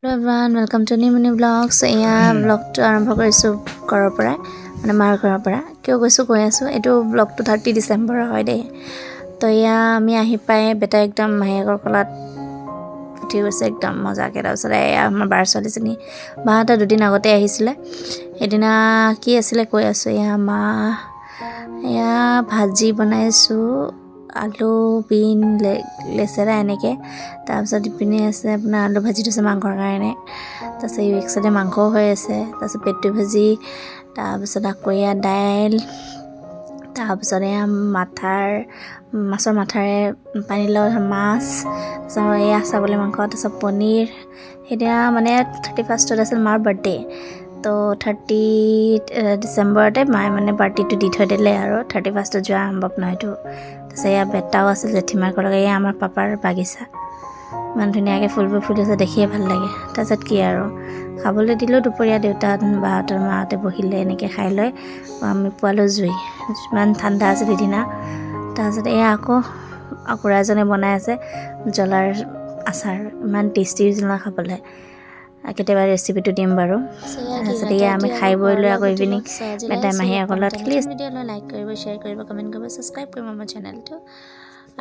Hello everyone, welcome to Nimuni Vlogs. এয়া ব্লগটো আৰম্ভ কৰিছো ঘৰৰ পৰা মানে মাৰ ঘৰৰ পৰা কিয় কৈছো কৈ আছো এটো ব্লগটো 30 ডিসেম্বৰ হয় দে তো এয়া আমি আহি পাই বেটা একদম মাহিয়েকৰ কলাত উঠি গৈছে একদম মজাকে তাৰপিছত এয়া আমাৰ বাৰ ছোৱালীজনী বাটা দুদিন আগতে আহিছিলে এদিনা কি আছিলে কৈ আছো এয়া ভাজি বনাইছো আলু বিন লেছেৰা এনেকে তাৰপিছত ইপিনে আছে আপোনাৰ আলু ভাজি দিছে মাংসৰ কাৰণে তাৰপিছত একসাথে মাংস হৈ আছে তাৰপিছত পেটু ভাজি তাৰপিছত আকৈয়া দাইল তাৰপিছত এয়া মাছৰ মাথাৰে পানীলাও মাছ তাৰপিছত এয়া ছাগলী মাংস তাৰপিছত পনীৰ সেইদিনা মানে 31st আছিল মাৰ বাৰ্থডে তো 30 ডিসেম্বৰতে মায়ে মানে পাৰ্টিটো দি থৈ দিলে আৰু 31st যোৱা সম্ভৱ নহয়তো তাৰপিছত এয়া বেটাও আছিল জেঠিমাৰ ঘৰত এয়া আমাৰ পাপাৰ বাগিচা ইমান ধুনীয়াকৈ ফুলবোৰ ফুলিছে দেখিয়ে ভাল লাগে তাৰপিছত কি আৰু খাবলৈ দিলোঁ দুপৰীয়া দেউতাহঁত বাহঁতৰ মাহঁতে বহিলে এনেকৈ খাই লৈ আমি পোৱালোঁ জুই ইমান ঠাণ্ডা আছিল সিদিনা তাৰপিছত এয়া আকৌ খুৰা এজনে বনাই আছে জ্বলাৰ আচাৰ ইমান টেষ্টি হৈছিল না খাবলৈ কেতিয়াবা ৰেচিপিটো দিম বাৰু তাৰপিছত এয়া আমি খাই বৈ লৈ আকৌ ইভিনিং বেটাই মাহীয়েকলত খেলি ভিডিঅ'লৈ লাইক কৰিব শ্বেয়াৰ কৰিব কমেণ্ট কৰিব ছাবস্ক্ৰাইব কৰিব আমাৰ চেনেলটো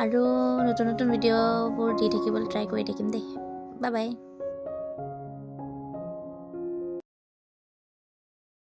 আৰু নতুন নতুন ভিডিঅ'বোৰ দি থাকিবলৈ ট্ৰাই কৰি থাকিম দেই বাই বাই